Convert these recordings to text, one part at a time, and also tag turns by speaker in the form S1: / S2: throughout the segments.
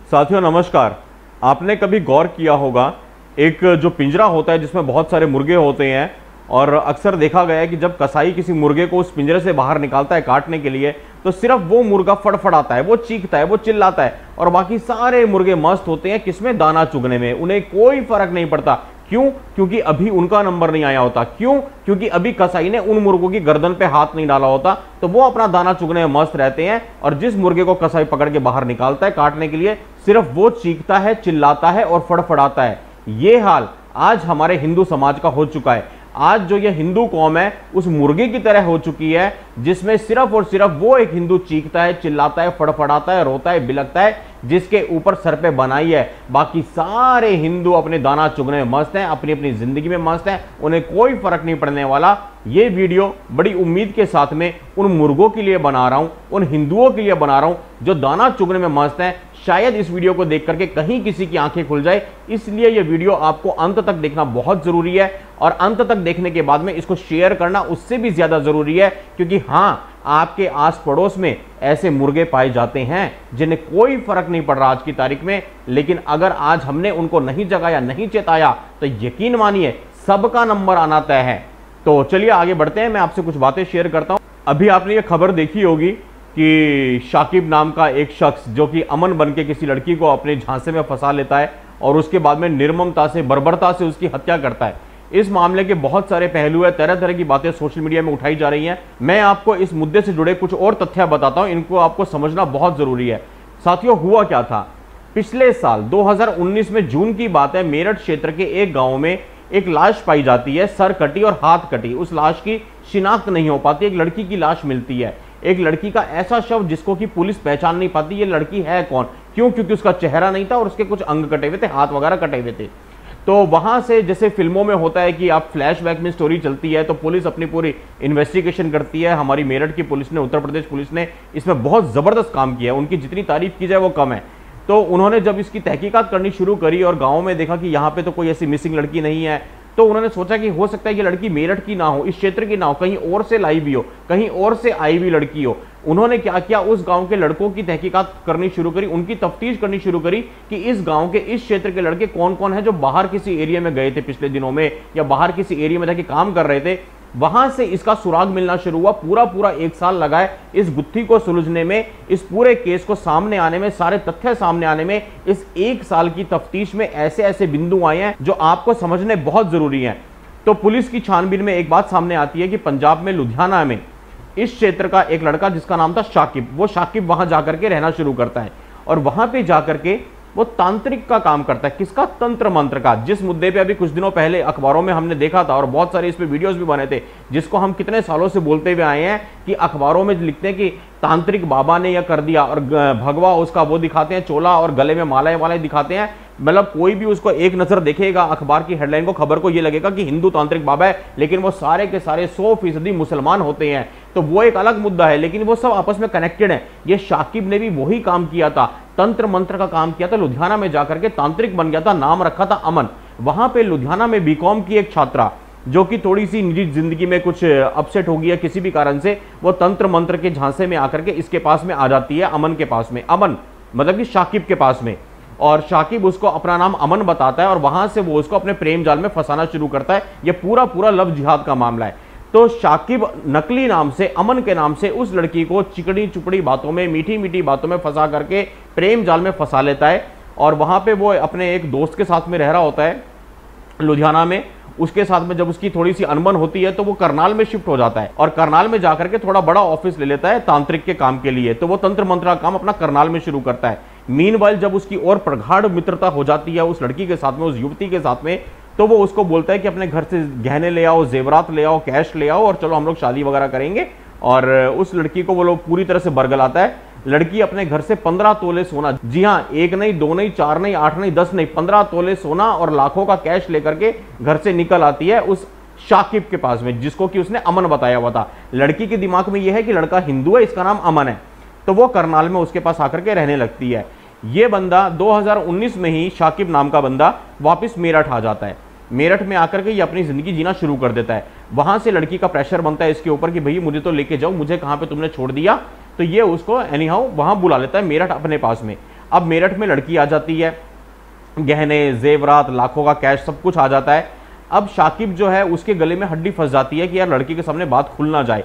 S1: साथियों नमस्कार। आपने कभी गौर किया होगा, एक जो पिंजरा होता है जिसमें बहुत सारे मुर्गे होते हैं, और अक्सर देखा गया है कि जब कसाई किसी मुर्गे को उस पिंजरे से बाहर निकालता है काटने के लिए, तो सिर्फ वो मुर्गा फड़फड़ाता है, वो चीखता है, वो चिल्लाता है, और बाकी सारे मुर्गे मस्त होते हैं किसमें? दाना चुगने में। उन्हें कोई फर्क नहीं पड़ता। क्यों? क्योंकि अभी उनका नंबर नहीं आया होता। क्यों? क्योंकि अभी कसाई ने उन मुर्गों की गर्दन पे हाथ नहीं डाला होता, तो वो अपना दाना चुगने में मस्त रहते हैं। और जिस मुर्गे को कसाई पकड़ के बाहर निकालता है काटने के लिए, सिर्फ वो चीखता है, चिल्लाता है और फड़फड़ाता है। ये हाल आज हमारे हिंदू समाज का हो चुका है। आज जो ये हिंदू कौम है उस मुर्गे की तरह हो चुकी है, जिसमें सिर्फ और सिर्फ वो एक हिंदू चीखता है, चिल्लाता है, फड़फड़ाता है, रोता है, बिलखता है, जिसके ऊपर सर पे बनाई है। बाकी सारे हिंदू अपने दाना चुगने में मस्त हैं, अपनी अपनी जिंदगी में मस्त हैं, उन्हें कोई फर्क नहीं पड़ने वाला। ये वीडियो बड़ी उम्मीद के साथ में उन मुर्गों के लिए बना रहा हूं, उन हिंदुओं के लिए बना रहा हूं जो दाना चुगने में मस्त हैं। शायद इस वीडियो को देख करके कहीं किसी की आंखें खुल जाए, इसलिए यह वीडियो आपको अंत तक देखना बहुत जरूरी है। और अंत तक देखने के बाद में इसको शेयर करना उससे भी ज्यादा जरूरी है, क्योंकि हां, आपके आस पड़ोस में ऐसे मुर्गे पाए जाते हैं जिन्हें कोई फर्क नहीं पड़ रहा आज की तारीख में। लेकिन अगर आज हमने उनको नहीं जगाया, नहीं चेताया, तो यकीन मानिए सबका नंबर आना तय है। तो चलिए आगे बढ़ते हैं, मैं आपसे कुछ बातें शेयर करता हूं। अभी आपने ये खबर देखी होगी कि शाकिब नाम का एक शख्स जो कि अमन बन के किसी लड़की को अपने झांसे में फंसा लेता है और उसके बाद में निर्ममता से, बर्बरता से उसकी हत्या करता है। इस मामले के बहुत सारे पहलू है, तरह तरह की बातें सोशल मीडिया में उठाई जा रही हैं। मैं आपको इस मुद्दे से जुड़े कुछ और तथ्य बताता हूं, इनको आपको समझना बहुत जरूरी है। साथियों, हुआ क्या था? पिछले साल 2019 में जून की बात है, मेरठ क्षेत्र के एक गांव में एक लाश पाई जाती है, सर कटी और हाथ कटी। उस लाश की शिनाख्त नहीं हो पाती, एक लड़की की लाश मिलती है, एक लड़की का ऐसा शव जिसको कि पुलिस पहचान नहीं पाती ये लड़की है कौन। क्यों? क्योंकि उसका चेहरा नहीं था और उसके कुछ अंग कटे हुए थे, हाथ वगैरह कटे हुए थे। तो वहां से जैसे फिल्मों में होता है कि आप फ्लैशबैक में स्टोरी चलती है, तो पुलिस अपनी पूरी इन्वेस्टिगेशन करती है। हमारी मेरठ की पुलिस ने, उत्तर प्रदेश पुलिस ने इसमें बहुत जबरदस्त काम किया है, उनकी जितनी तारीफ की जाए वो कम है। तो उन्होंने जब इसकी तहकीकात करनी शुरू करी और गाँव में देखा कि यहाँ पे तो कोई ऐसी मिसिंग लड़की नहीं है, तो उन्होंने सोचा कि हो सकता है ये लड़की मेरठ की ना हो, इस क्षेत्र की ना हो, कहीं और से लाई भी हो, कहीं और से आई हुई लड़की हो। उन्होंने क्या किया, उस गांव के लड़कों की तहकीकात करनी शुरू करी, उनकी तफ्तीश करनी शुरू करी कि इस गांव के, इस क्षेत्र के लड़के कौन कौन हैं जो बाहर किसी एरिया में गए थे पिछले दिनों में, या बाहर किसी एरिया में जाके काम कर रहे थे। वहां से इसका सुराग मिलना शुरू हुआ। पूरा एक साल लगा है इस गुत्थी को सुलझने में, इस पूरे केस को सामने आने में, सारे तथ्य सामने आने में। इस एक साल की तफ्तीश में ऐसे ऐसे बिंदु आए हैं जो आपको समझने बहुत जरूरी हैं। तो पुलिस की छानबीन में एक बात सामने आती है कि पंजाब में लुधियाना में इस क्षेत्र का एक लड़का जिसका नाम था शाकिब, वो शाकिब वहां जाकर के रहना शुरू करता है और वहां पे जाकर के वो तांत्रिक का काम करता है। किसका? तंत्र मंत्र का। जिस मुद्दे पे अभी कुछ दिनों पहले अखबारों में हमने देखा था और बहुत सारे इस पे वीडियोस भी बने थे, जिसको हम कितने सालों से बोलते हुए आए हैं कि अखबारों में लिखते हैं कि तांत्रिक बाबा ने यह कर दिया, और भगवा उसका वो दिखाते हैं चोला और गले में मालाएं वाले दिखाते हैं। मतलब कोई भी उसको एक नजर देखेगा अखबार की हेडलाइन को, खबर को, ये लगेगा कि हिंदू तांत्रिक बाबा है, लेकिन वो सारे के सारे 100% मुसलमान होते हैं। तो वो एक अलग मुद्दा है, लेकिन वो सब आपस में कनेक्टेड है। ये शाकिब ने भी वही काम किया था, तंत्र मंत्र का काम किया था। लुधियाना में जाकर के तांत्रिक बन गया था, नाम रखा था अमन। वहां पे लुधियाना में बीकॉम की एक छात्रा जो कि थोड़ी सी निजी जिंदगी में कुछ अपसेट हो गई है किसी भी कारण से, वो तंत्र मंत्र के झांसे में आकर के इसके पास में आ जाती है, अमन के पास में। अमन मतलब कि शाकिब के पास में, और शाकिब उसको अपना नाम अमन बताता है और वहां से वो उसको अपने प्रेम जाल में फंसाना शुरू करता है। ये पूरा लव जिहाद का मामला है। तो शाकिब नकली नाम से, अमन के नाम से, उस लड़की को चिकनी चुपड़ी बातों में, मीठी मीठी बातों में फंसा करके प्रेम जाल में फंसा लेता है। और वहां पे वो अपने एक दोस्त के साथ में रह रहा होता है लुधियाना में। उसके साथ में जब उसकी थोड़ी सी अनबन होती है तो वो करनाल में शिफ्ट हो जाता है और करनाल में जाकर के थोड़ा बड़ा ऑफिस ले लेता है तांत्रिक के काम के लिए। तो वो तंत्र मंत्र का काम अपना करनाल में शुरू करता है। मीनवाइल जब उसकी और प्रगाढ़ मित्रता हो जाती है उस लड़की के साथ में, उस युवती के साथ में, तो वो उसको बोलता है कि अपने घर से गहने ले आओ, जेवरात ले आओ, कैश ले आओ और चलो हम लोग शादी वगैरह करेंगे। और उस लड़की को वो लोग पूरी तरह से बरगलाता है। लड़की अपने घर से 15 तोले सोना, जी हाँ, 1 नहीं, 2 नहीं, 4 नहीं, 8 नहीं, 10 नहीं, 15 तोले सोना और लाखों का कैश लेकर के घर से निकल आती है उस शाकिब के पास में, जिसको कि उसने अमन बताया हुआ था। लड़की के दिमाग में यह है कि लड़का हिंदू है, इसका नाम अमन है, तो वो करनाल में उसके पास आकर के रहने लगती है। ये बंदा 2019 में ही, शाकिब नाम का बंदा, वापस मेरठ आ जाता है। मेरठ में आकर के ये अपनी जिंदगी जीना शुरू कर देता है। वहां से लड़की का प्रेशर बनता है इसके ऊपर कि भई मुझे तो लेके जाओ, मुझे कहां पे तुमने छोड़ दिया। तो ये उसको एनी हाउ वहां बुला लेता है मेरठ अपने पास में। अब मेरठ में लड़की आ जाती है, गहने, जेवरात, लाखों का कैश, सब कुछ आ जाता है। अब शाकिब जो है उसके गले में हड्डी फंस जाती है कि यार लड़की के सामने बात खुल ना जाए।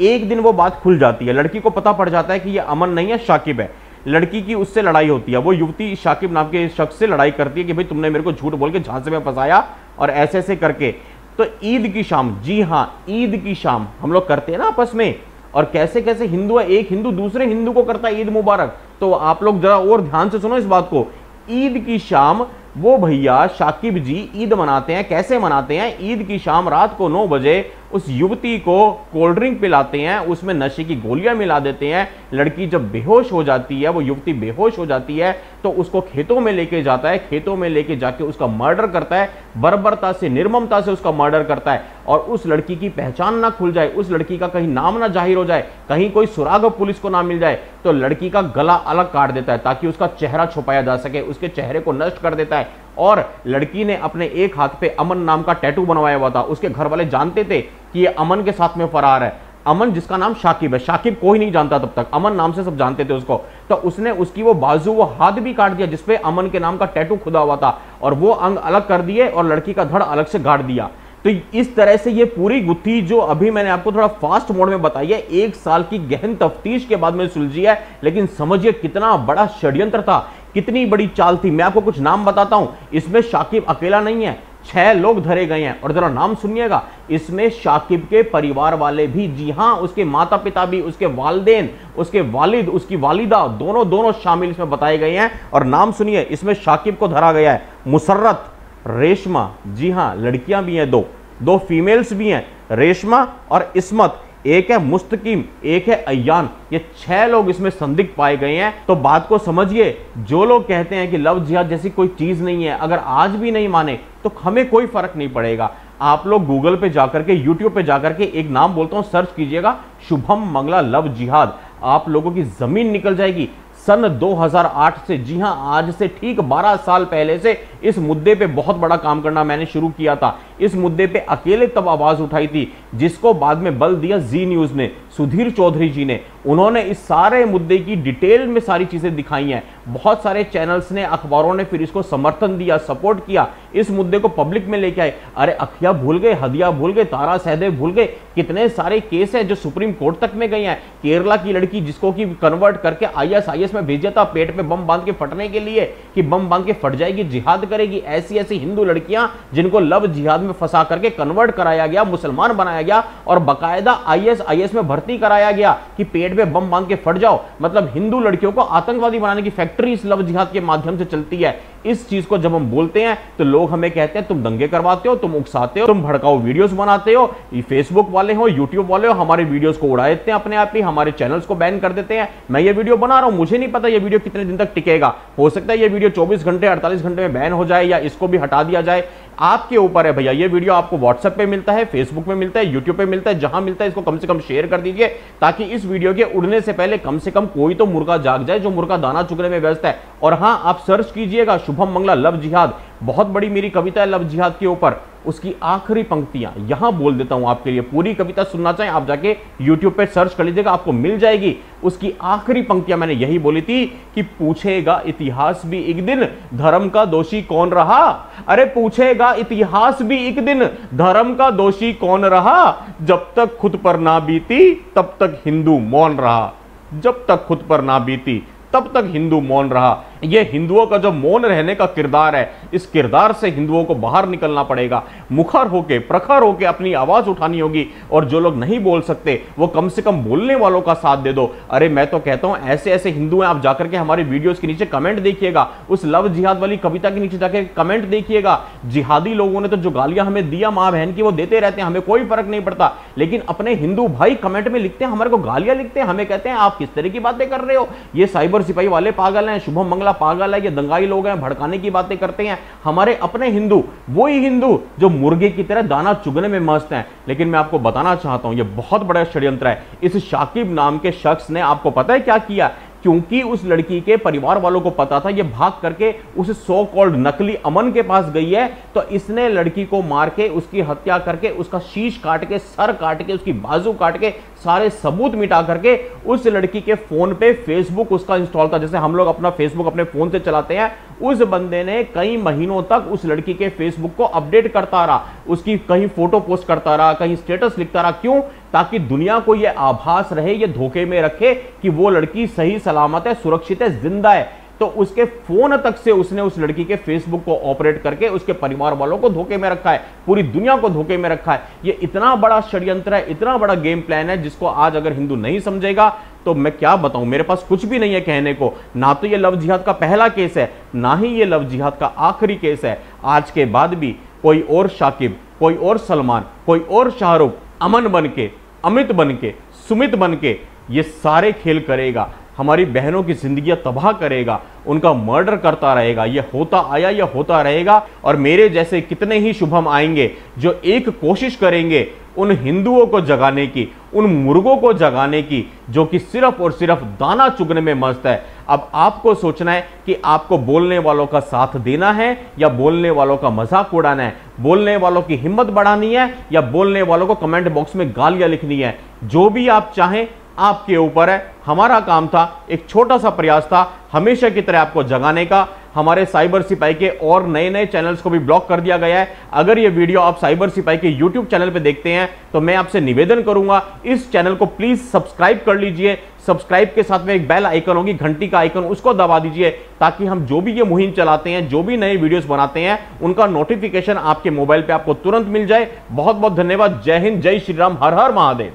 S1: एक दिन वो बात खुल जाती है, लड़की को पता पड़ जाता है कि ये अमन नहीं है, शाकिब है। लड़की की उससे लड़ाई होती है, वो युवती शाकिब नाम के शख्स से लड़ाई करती है कि भाई तुमने मेरे को झूठ बोल के झांसे में फंसाया और ऐसे ऐसे करके। तो ईद की शाम, जी हाँ ईद की शाम हम लोग करते हैं ना आपस में, और कैसे कैसे हिंदू है, एक हिंदू दूसरे हिंदू को करता है ईद मुबारक। तो आप लोग जरा और ध्यान से सुनो इस बात को। ईद की शाम वो भैया शाकिब जी ईद मनाते हैं। कैसे मनाते हैं? ईद की शाम रात को 9 बजे उस युवती को कोल्ड ड्रिंक पिलाते हैं, उसमें नशे की गोलियां मिला देते हैं। लड़की जब बेहोश हो जाती है, वो युवती बेहोश हो जाती है, तो उसको खेतों में लेके जाता है। खेतों में लेके जाके उसका मर्डर करता है, बर्बरता से, निर्ममता से उसका मर्डर करता है। और उस लड़की की पहचान ना खुल जाए, उस लड़की का कहीं नाम ना जाहिर हो जाए, कहीं कोई सुराग पुलिस को ना मिल जाए, तो लड़की का गला अलग काट देता है ताकि उसका चेहरा छुपाया जा सके, उसके चेहरे को नष्ट कर देता है। और लड़की ने अपने एक हाथ पे अमन नाम का टैटू बनवाया हुआ था। उसके घर वाले जानते थे कि ये अमन के साथ में फरार है। अमन जिसका नाम शाकिब है, शाकिब कोई नहीं जानता तब तक, अमन नाम से सब जानते थे उसको। तो उसने उसकी वो बाजू, वो हाथ भी काट दिया जिसपे अमन के नाम का टैटू खुदा हुआ था, और वो अंग अलग कर दिए और लड़की का धड़ अलग से गाड़ दिया। तो इस तरह से ये पूरी गुत्थी जो अभी मैंने आपको थोड़ा फास्ट मोड में बताई है, 1 साल की गहन तफ्तीश के बाद में सुलझी है। लेकिन समझिए कितना बड़ा षड्यंत्र था, कितनी बड़ी चाल थी। मैं आपको कुछ नाम बताता हूं। इसमें शाकिब अकेला नहीं है, 6 लोग धरे गए हैं। और जरा नाम सुनिएगा, इसमें शाकिब के परिवार वाले भी, जी हां उसके माता पिता भी, उसके वालिदैन, उसके वालिद, उसकी वालिदा, दोनों शामिल इसमें बताए गए हैं। और नाम सुनिए, इसमें शाकिब को धरा गया है मुसर्रत, रेशमा, जी हां लड़कियां भी हैं, दो फीमेल्स भी हैं, रेशमा और इस्मत। एक है मुस्तकीम, एक है अय्यान। ये 6 लोग इसमें संदिग्ध पाए गए हैं। तो बात को समझिए, जो लोग कहते हैं कि लव जिहाद जैसी कोई चीज नहीं है, अगर आज भी नहीं माने तो हमें कोई फर्क नहीं पड़ेगा। आप लोग गूगल पे जाकर के, यूट्यूब पे जाकर के एक नाम बोलता हूं, सर्च कीजिएगा, शुभम मंगला लव जिहाद। आप लोगों की जमीन निकल जाएगी। सन 2008 से, जी हां आज से ठीक 12 साल पहले से इस मुद्दे पे बहुत बड़ा काम करना मैंने शुरू किया था। इस मुद्दे पे अकेले तब आवाज उठाई थी, जिसको बाद में बल दिया जी न्यूज ने, सुधीर चौधरी जी ने। उन्होंने इस सारे मुद्दे की डिटेल में सारी चीजें दिखाई हैं। बहुत सारे चैनल्स ने, अखबारों ने फिर इसको समर्थन दिया, सपोर्ट किया, इस मुद्दे को पब्लिक में लेके आए। अरे अखिया भूल गए, हदिया भूल गए, तारा सहदेव भूल गए, कितने सारे केस हैं जो सुप्रीम कोर्ट तक में गए हैं। केरला की लड़की जिसको कि कन्वर्ट करके ISIS में भेजा था, पेट पे बम बांध के फटने के लिए, कि बम बांध के फट जाएगी, जिहाद करेगी। ऐसी ऐसी हिंदू लड़कियां जिनको लव जिहाद में फंसा करके कन्वर्ट कराया गया, मुसलमान बनाया गया, और बाकायदा ISIS में भर्ती कराया गया कि पेट पे बम बांध के फट जाओ। मतलब हिंदू लड़कियों को आतंकवादी बनाने की फैक्ट्री इस लव जिहाद के माध्यम से चलती है। इस चीज को जब हम बोलते हैं तो लोग हमें कहते हैं तुम दंगे करवाते हो, तुम उकसाते हो, तुम भड़काऊ वीडियोस बनाते हो। ये फेसबुक वाले हो, यूट्यूब वाले हो, हमारे वीडियोस को उड़ा देते हैं अपने आप ही, हमारे चैनल्स को बैन कर देते हैं। मैं ये वीडियो बना रहा हूं, मुझे नहीं पता ये वीडियो कितने दिन तक टिकेगा। हो सकता है ये वीडियो 24 घंटे 48 घंटे में बैन हो जाए या इसको भी हटा दिया जाए, आपके ऊपर है भैया। ये वीडियो आपको व्हाट्सएप पे मिलता है, फेसबुक पे मिलता है, यूट्यूब पे मिलता है, जहां मिलता है इसको कम से कम शेयर कर दीजिए, ताकि इस वीडियो के उड़ने से पहले कम से कम कोई तो मुर्गा जाग जाए जो मुर्गा दाना चुगने में व्यस्त है। और हां, आप सर्च कीजिएगा शुभम मंगला लव जिहाद, बहुत बड़ी मेरी कविता है लव जिहाद के ऊपर। उसकी आखिरी पंक्तियां यहां बोल देता हूं आपके लिए। पूरी कविता सुनना चाहें आप जाके यूट्यूब पे सर्च कर लीजिएगा, आपको मिल जाएगी। उसकी आखिरी पंक्तियां मैंने यही बोली थी कि पूछेगा इतिहास भी एक दिन धर्म का दोषी कौन रहा। अरे पूछेगा इतिहास भी एक दिन धर्म का दोषी कौन रहा। जब तक खुद पर ना बीती तब तक हिंदू मौन रहा। जब तक खुद पर ना बीती तब तक हिंदू मौन रहा। ये हिंदुओं का जो मौन रहने का किरदार है, इस किरदार से हिंदुओं को बाहर निकलना पड़ेगा। मुखर होके, प्रखर होके अपनी आवाज उठानी होगी। और जो लोग नहीं बोल सकते वो कम से कम बोलने वालों का साथ दे दो। अरे मैं तो कहता हूं ऐसे ऐसे हिंदू हैं, आप जाकर के हमारे वीडियोस के नीचे कमेंट देखिएगा, उस लव जिहाद वाली कविता के नीचे जाकर कमेंट देखिएगा। जिहादी लोगों ने तो जो गालियां हमें दिया मां बहन की, वो देते रहते हैं, हमें कोई फर्क नहीं पड़ता। लेकिन अपने हिंदू भाई कमेंट में लिखते हैं, हमारे को गालियां लिखते हैं, हमें कहते हैं आप किस तरह की बातें कर रहे हो, ये साइबर सिपाही वाले पागल हैं, शुभम मंगला पागल है, ये दंगाई लोग हैं, भड़काने की बातें करते हैं। हमारे अपने हिंदू, वही हिंदू जो मुर्गे की तरह दाना चुगने में मस्त हैं। लेकिन मैं आपको बताना चाहता हूं, ये बहुत बड़ा षड्यंत्र है। इस शाकिब नाम के शख्स ने, आपको पता है क्या किया? क्योंकि उस लड़की के परिवार वालों को पता था ये भाग करके उस सो कॉल्ड नकली अमन के पास गई है, तो इसने लड़की को मार के उसकी हत्या करके उसका शीश काट के, सर काट के, उसकी बाजू काट के, सारे सबूत मिटा करके उस लड़की के फोन पे फेसबुक उसका इंस्टॉल था, जैसे हम लोग अपना फेसबुक अपने फोन से चलाते हैं, उस बंदे ने कई महीनों तक उस लड़की के फेसबुक को अपडेट करता रहा, उसकी कहीं फोटो पोस्ट करता रहा, कहीं स्टेटस लिखता रहा। क्यों? ताकि दुनिया को यह आभास रहे, यह धोखे में रखे कि वो लड़की सही सलामत है, सुरक्षित है, जिंदा है। तो उसके फोन तक से उसने उस लड़की के फेसबुक को ऑपरेट करके उसके परिवार वालों को धोखे में रखा है, पूरी दुनिया को धोखे में रखा है। ये इतना बड़ा षड्यंत्र है, इतना बड़ा गेम प्लान है, जिसको आज अगर हिंदू नहीं समझेगा तो मैं क्या बताऊं, मेरे पास कुछ भी नहीं है कहने को। ना तो ये लव जिहाद का पहला केस है, ना ही ये लव जिहाद का आखिरी केस है। आज के बाद भी कोई और शाकिब, कोई और सलमान, कोई और शाहरुख अमन बन के, अमित बन के, सुमित बन के ये सारे खेल करेगा, हमारी बहनों की जिंदगियां तबाह करेगा, उनका मर्डर करता रहेगा। यह होता आया, यह होता रहेगा। और मेरे जैसे कितने ही शुभम आएंगे जो एक कोशिश करेंगे उन हिंदुओं को जगाने की, उन मुर्गों को जगाने की जो कि सिर्फ और सिर्फ दाना चुगने में मस्त है। अब आपको सोचना है कि आपको बोलने वालों का साथ देना है या बोलने वालों का मजाक उड़ाना है, बोलने वालों की हिम्मत बढ़ानी है या बोलने वालों को कमेंट बॉक्स में गालियां लिखनी है। जो भी आप चाहें आपके ऊपर है। हमारा काम था, एक छोटा सा प्रयास था हमेशा की तरह आपको जगाने का। हमारे साइबर सिपाही के और नए नए चैनल्स को भी ब्लॉक कर दिया गया है। अगर ये वीडियो आप साइबर सिपाही के यूट्यूब चैनल पे देखते हैं तो मैं आपसे निवेदन करूंगा, इस चैनल को प्लीज सब्सक्राइब कर लीजिए। सब्सक्राइब के साथ में एक बेल आइकन होगी, घंटी का आइकन, उसको दबा दीजिए ताकि हम जो भी ये मुहिम चलाते हैं, जो भी नए वीडियोस बनाते हैं, उनका नोटिफिकेशन आपके मोबाइल पे आपको तुरंत मिल जाए। बहुत बहुत धन्यवाद। जय हिंद, जय श्री राम, हर हर महादेव।